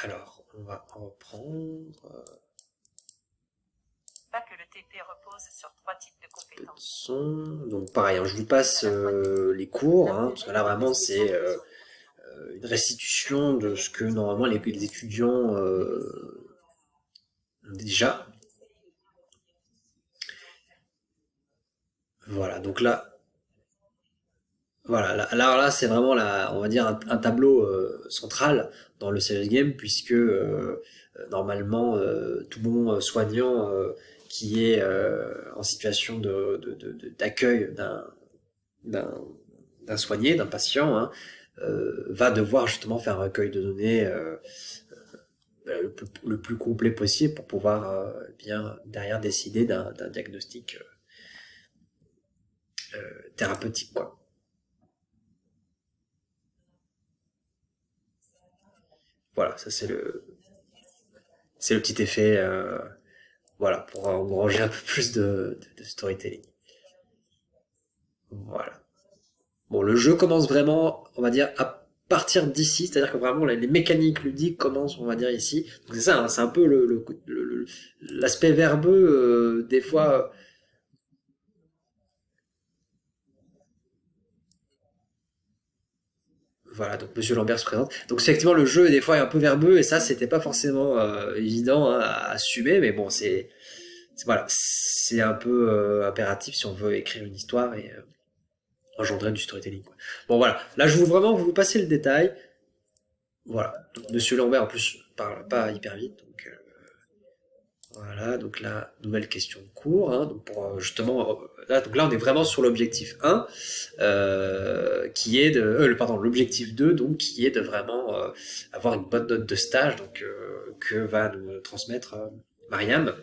Alors, on va reprendre Pas que le TP repose sur 3 types de le compétences. son. Donc pareil, hein, je vous passe les cours, hein, parce que là vraiment c'est une restitution de ce que normalement les étudiants ont déjà. Voilà, donc là, voilà, là c'est vraiment on va dire un tableau central dans le serious game, puisque normalement tout bon soignant qui est en situation d'accueil d'un d'un soigné, d'un patient, hein, va devoir justement faire un recueil de données le plus complet possible pour pouvoir bien derrière décider d'un diagnostic thérapeutique, quoi. Voilà, ça c'est le petit effet, voilà, pour engranger un peu plus de storytelling. Voilà. Bon, le jeu commence vraiment, on va dire, à partir d'ici, c'est-à-dire que vraiment les mécaniques ludiques commencent, on va dire, ici. Donc c'est ça, hein, c'est un peu l'aspect verbeux, des fois. Voilà, donc Monsieur Lambert se présente. Donc effectivement, le jeu, des fois, est un peu verbeux, et ça, c'était pas forcément évident, hein, à assumer, mais bon, voilà, c'est un peu impératif si on veut écrire une histoire et engendrer du storytelling, quoi. Bon, voilà, là, je veux vraiment vous passer le détail. Voilà, donc Monsieur Lambert, en plus, parle pas hyper vite, donc voilà, donc là, nouvelle question de cours, hein, donc pour justement, donc là, on est vraiment sur l'objectif 1, qui est pardon, l'objectif 2, donc, qui est de vraiment avoir une bonne note de stage, donc, que va nous transmettre Mariam.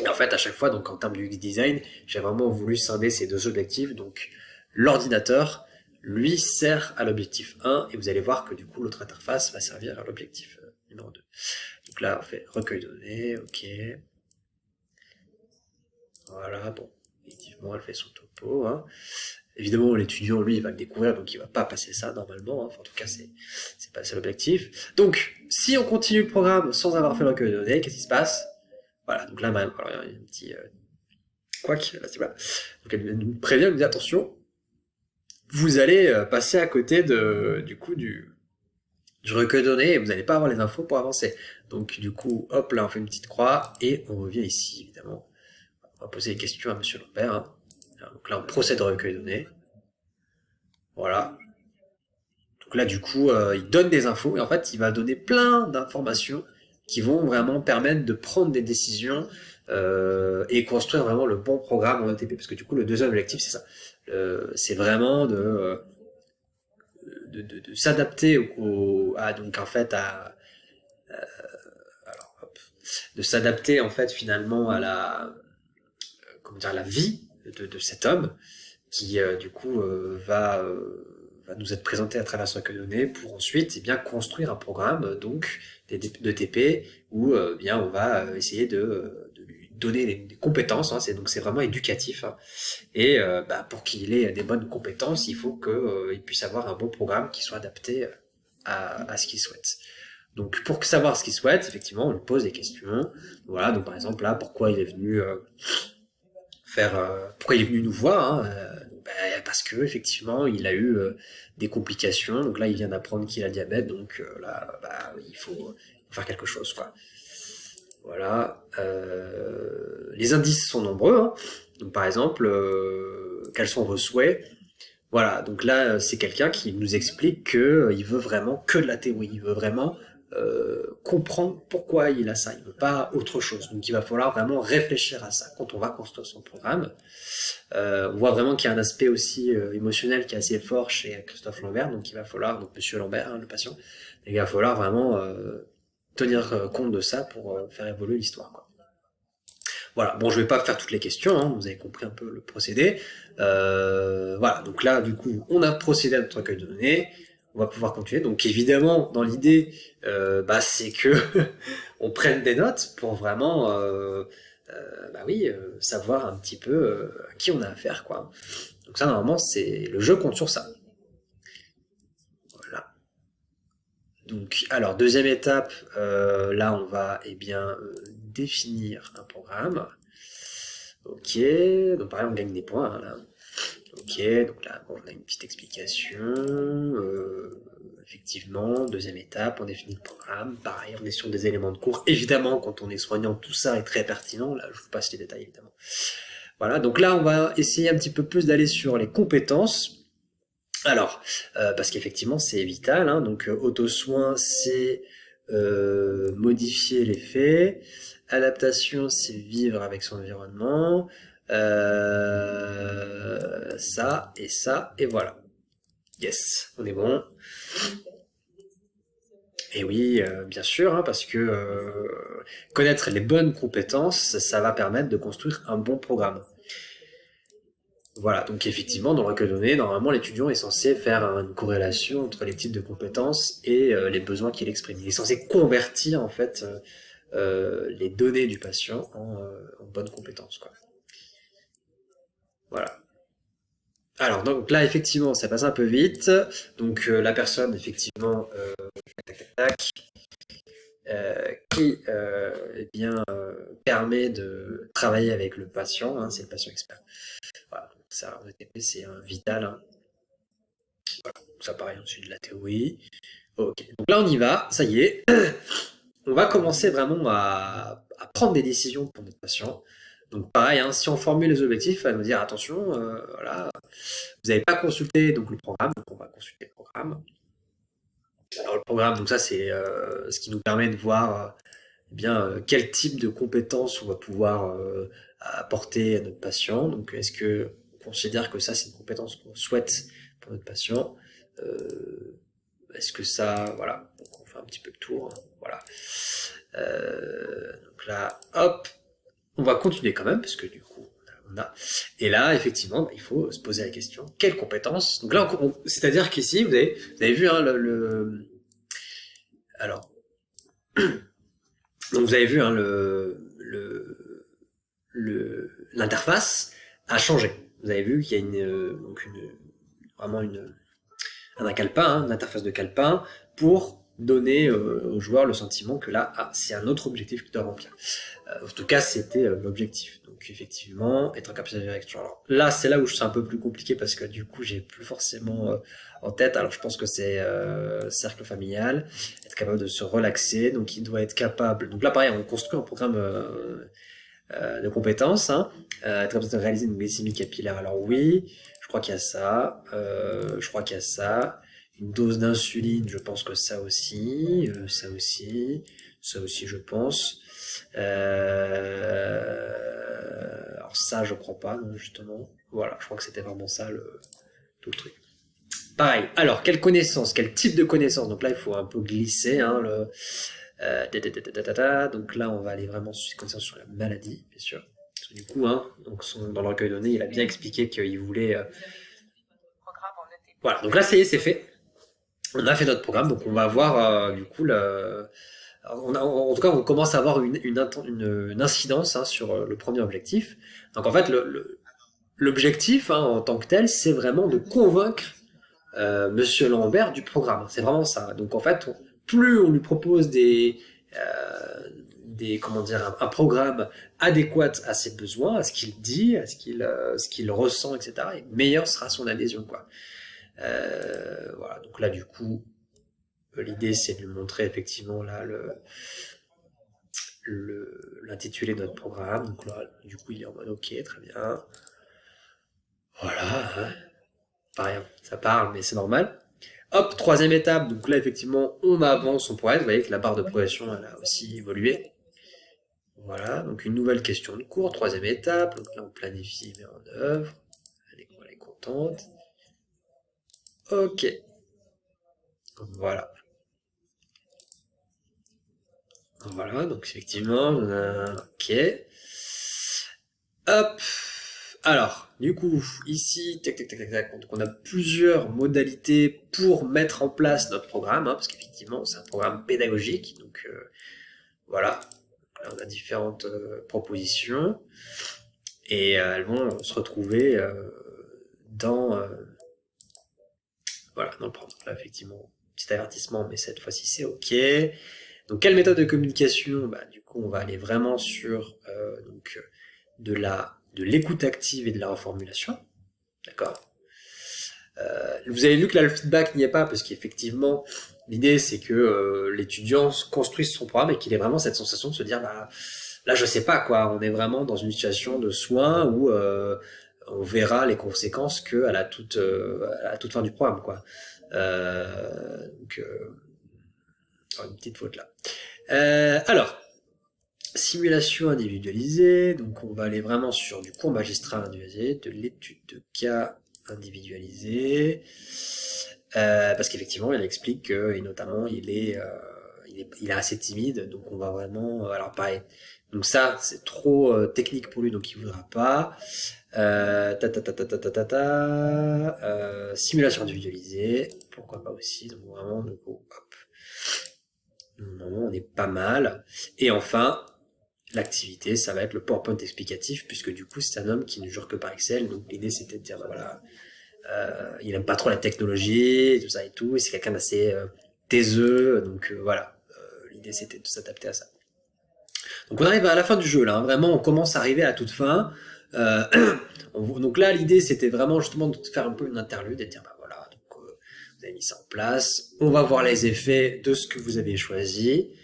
Et en fait, à chaque fois, donc, en termes du design, j'ai vraiment voulu scinder ces deux objectifs, donc, l'ordinateur, lui, sert à l'objectif 1, et vous allez voir que, du coup, l'autre interface va servir à l'objectif numéro 2. Donc là, on fait recueil de données, ok. Voilà, bon, effectivement, elle fait son topo, hein. Évidemment, l'étudiant, lui, il va le découvrir, donc il va pas passer ça normalement, hein. Enfin, en tout cas, c'est pas ça l'objectif. Donc, si on continue le programme sans avoir fait le recueil de données, qu'est-ce qui se passe? Voilà, donc là, alors, il y a un petit couac, là, c'est voilà. Donc elle nous prévient, elle nous dit attention, vous allez passer à côté du coup du recueil de données et vous n'allez pas avoir les infos pour avancer. Donc du coup, hop, là on fait une petite croix et on revient ici, évidemment. On va poser des questions à Monsieur Lambert, hein. Donc là, on procède au recueil de données. Voilà. Donc là, du coup, il donne des infos et en fait, il va donner plein d'informations qui vont vraiment permettre de prendre des décisions et construire vraiment le bon programme en ETP. Parce que du coup, le deuxième objectif, c'est ça. C'est vraiment de s'adapter donc en fait de s'adapter en fait finalement à comment dire, la vie de cet homme qui du coup va nous être présenté à travers ce recueil de données pour ensuite bien construire un programme donc de TP où bien on va essayer de lui donner des compétences, hein, c'est vraiment éducatif, hein, et pour qu'il ait des bonnes compétences il faut qu'il puisse avoir un bon programme qui soit adapté à ce qu'il souhaite. Donc pour savoir ce qu'il souhaite, effectivement, on lui pose des questions. Voilà, donc par exemple là, pourquoi il est venu pourquoi il est venu nous voir, hein, parce que effectivement il a eu des complications, donc là il vient d'apprendre qu'il a le diabète, donc là il faut faire quelque chose, quoi. Voilà, les indices sont nombreux, hein. Donc par exemple quels sont vos souhaits. Voilà, donc là c'est quelqu'un qui nous explique que il veut vraiment que de la théorie, il veut vraiment comprendre pourquoi il a ça, il veut pas autre chose. Donc il va falloir vraiment réfléchir à ça quand on va construire son programme. On voit vraiment qu'il y a un aspect aussi émotionnel qui est assez fort chez Christophe Lambert, donc il va falloir, donc Monsieur Lambert, hein, le patient, il va falloir vraiment tenir compte de ça pour faire évoluer l'histoire, quoi. Voilà, bon, je vais pas faire toutes les questions, hein, vous avez compris un peu le procédé. Voilà, donc là, du coup, on a procédé à notre recueil de données, on va pouvoir continuer. Donc évidemment, dans l'idée, c'est que on prenne des notes pour vraiment, oui, savoir un petit peu à qui on a affaire, quoi. Donc ça, normalement, c'est le jeu compte sur ça. Voilà. Donc, alors, deuxième étape, là, on va, eh bien, définir un programme. Ok, donc pareil, on gagne des points, hein, là. Ok, donc là, bon, on a une petite explication. Effectivement, deuxième étape, on définit le programme. Pareil, on est sur des éléments de cours. Évidemment, quand on est soignant, tout ça est très pertinent. Là, je vous passe les détails, évidemment. Voilà, donc là, on va essayer un petit peu plus d'aller sur les compétences. Alors, parce qu'effectivement, c'est vital. Hein, donc, auto-soin, c'est modifier les faits. Adaptation, c'est vivre avec son environnement. Ça, et voilà. Yes, on est bon. Et oui, bien sûr, hein, parce que connaître les bonnes compétences, ça va permettre de construire un bon programme. Voilà, donc effectivement, dans le recueil de données, normalement, l'étudiant est censé faire une corrélation entre les types de compétences et les besoins qu'il exprime. Il est censé convertir, en fait, les données du patient en bonnes compétences, quoi. Voilà. Alors, donc là, effectivement, ça passe un peu vite. Donc, la personne, effectivement, tac, tac, tac, qui eh bien, permet de travailler avec le patient, hein, c'est le patient expert. Voilà, donc ça, en ETP, c'est vital. Hein. Voilà, donc ça, pareil, ensuite de la théorie. Ok, donc là, on y va, ça y est. On va commencer vraiment à prendre des décisions pour notre patient. Donc pareil, hein, si on formule les objectifs, elle va nous dire attention, voilà, vous n'avez pas consulté donc le programme, donc on va consulter le programme. Alors le programme, donc ça c'est ce qui nous permet de voir eh bien quel type de compétences on va pouvoir apporter à notre patient. Donc est-ce que on considère que ça c'est une compétence qu'on souhaite pour notre patient Est-ce que ça, voilà, donc on fait un petit peu le tour, hein, voilà. Donc là, hop, on va continuer quand même parce que du coup on a. Et là, effectivement, il faut se poser la question quelles compétences. Donc là, c'est-à-dire qu'ici, vous avez vu hein, alors, donc vous avez vu hein, l'interface a changé. Vous avez vu qu'il y a vraiment un calepin, hein, une interface de calepin pour donner au joueur le sentiment que là, c'est un autre objectif qu'il doit remplir. En tout cas, c'était l'objectif. Donc effectivement, être capable de direction. Alors là, c'est là où c'est un peu plus compliqué parce que du coup, j'ai plus forcément en tête. Alors je pense que c'est cercle familial, être capable de se relaxer. Donc il doit être capable. Donc là, pareil, on construit un programme de compétences. Hein. Être capable de réaliser une glycémie capillaire. Alors oui, je crois qu'il y a ça. Je crois qu'il y a ça. Une dose d'insuline, je pense que ça aussi, ça aussi, je pense. Alors ça, je crois pas, non, justement. Voilà, je crois que c'était vraiment ça tout le truc. Pareil. Alors, quelle connaissance, quel type de connaissance? Donc là, il faut un peu glisser. Hein, donc là, on va aller vraiment sur connaissance sur la maladie, bien sûr. Parce que du coup, hein, donc dans le recueil de données, il a bien expliqué qu'il voulait. Voilà. Donc là, ça y est, c'est fait. On a fait notre programme, donc on va voir du coup en tout cas, on commence à avoir une incidence hein, sur le premier objectif. Donc en fait, l'objectif hein, en tant que tel, c'est vraiment de convaincre Monsieur Lambert du programme. C'est vraiment ça. Donc en fait, plus on lui propose comment dire, un programme adéquat à ses besoins, à ce qu'il dit, à ce qu'il ressent, etc., et meilleure sera son adhésion, quoi. Voilà. Donc là, du coup, l'idée, c'est de lui montrer effectivement là l'intitulé de notre programme. Donc là, du coup, il est en mode OK, très bien. Voilà. Hein. Pareil, ça parle, mais c'est normal. Hop, troisième étape. Donc là, effectivement, on avance, on progresse. Vous voyez que la barre de progression, elle a aussi évolué. Voilà, donc une nouvelle question de cours, troisième étape. Donc là, on planifie, met en œuvre. Elle est contente. Ok. Voilà. Voilà, donc effectivement, ok. Hop. Alors, du coup, ici, tac, tac, tac, tac, tac, donc on a plusieurs modalités pour mettre en place notre programme, hein, parce qu'effectivement, c'est un programme pédagogique, donc voilà. Là, on a différentes propositions, et elles vont se retrouver dans le programme. Là, effectivement, petit avertissement, mais cette fois-ci c'est OK. Donc quelle méthode de communication? Bah, du coup, on va aller vraiment sur de l'écoute active et de la reformulation. D'accord. Vous avez vu que là le feedback n'y est pas parce qu'effectivement l'idée c'est que l'étudiant construise son programme et qu'il ait vraiment cette sensation de se dire bah là je sais pas quoi, on est vraiment dans une situation de soin où on verra les conséquences que à la toute fin du programme quoi. Donc une petite faute là. Alors simulation individualisée, donc on va aller vraiment sur du cours magistral individualisé, de l'étude de cas individualisée, parce qu'effectivement il explique que, et notamment il est assez timide, donc on va vraiment, alors pareil, donc ça c'est trop technique pour lui, donc il voudra pas. Simulation individualisée, pourquoi pas aussi, donc vraiment du coup, hop, normalement on est pas mal. Et enfin, l'activité, ça va être le PowerPoint explicatif, puisque du coup, c'est un homme qui ne jure que par Excel. Donc, l'idée, c'était de dire, bah voilà, il aime pas trop la technologie, tout ça et tout, et c'est quelqu'un d'assez taiseux. Donc, voilà, l'idée, c'était de s'adapter à ça. Donc, on arrive à la fin du jeu, là. Hein, vraiment, on commence à arriver à la toute fin. Euh, donc là, l'idée, c'était vraiment justement de faire un peu une interlude et de dire, bah voilà, donc, vous avez mis ça en place. On va voir les effets de ce que vous avez choisi.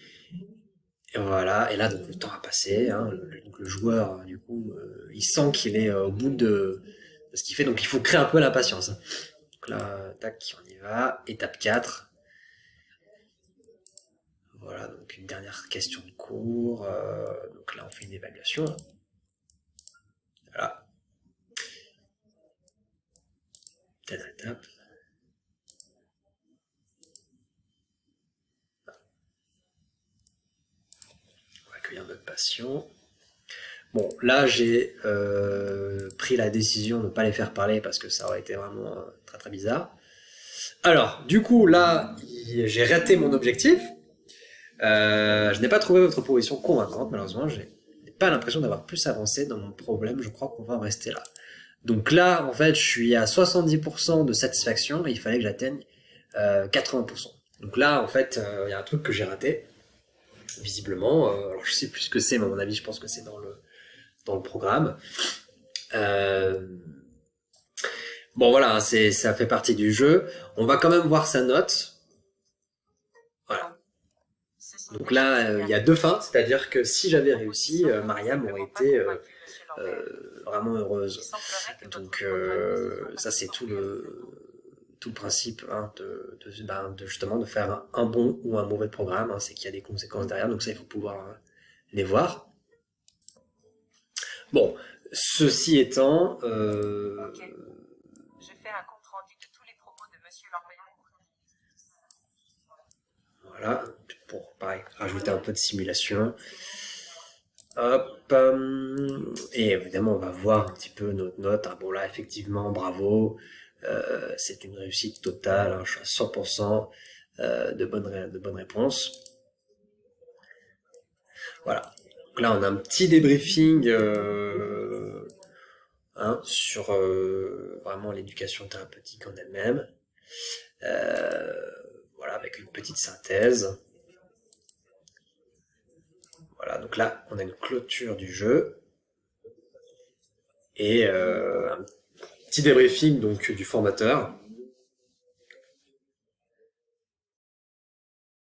Et voilà, et là donc le temps a passé, hein, le joueur du coup il sent qu'il est au bout de ce qu'il fait, donc il faut créer un peu l'impatience. Hein. Donc là, tac, on y va, étape 4. Voilà, donc une dernière question de cours, donc là on fait une évaluation. Voilà. Dernière étape. On va accueillir notre patient. Bon, là j'ai pris la décision de ne pas les faire parler parce que ça aurait été vraiment très très bizarre. Alors, du coup, là, j'ai raté mon objectif. Je n'ai pas trouvé votre proposition convaincante, malheureusement. Je n'ai pas l'impression d'avoir plus avancé dans mon problème. Je crois qu'on va en rester là. Donc là, en fait, je suis à 70% de satisfaction et il fallait que j'atteigne 80%. Donc là, en fait, il y a un truc que j'ai raté, visiblement. Alors, je sais plus ce que c'est, mais à mon avis, je pense que c'est dans le programme. Bon, voilà, ça fait partie du jeu. On va quand même voir sa note. Voilà. Donc là, il y a deux fins, c'est-à-dire que si j'avais réussi, Mariam aurait été vraiment heureuse. Donc ça, c'est tout le principe hein, de justement de faire un bon ou un mauvais programme. Hein, c'est qu'il y a des conséquences derrière, donc ça, il faut pouvoir les voir. Bon, ceci étant... Ok. Je fais un compte rendu de tous les propos de Monsieur Lambert. Voilà, pour pareil, rajouter un peu de simulation. Hop, et évidemment on va voir un petit peu notre note. Ah bon là effectivement bravo, c'est une réussite totale, hein, je suis à 100% de bonnes réponses. Voilà. Donc là on a un petit débriefing hein, sur vraiment l'éducation thérapeutique en elle-même. Voilà, avec une petite synthèse. Voilà, donc là, on a une clôture du jeu. Et un petit débriefing donc, du formateur.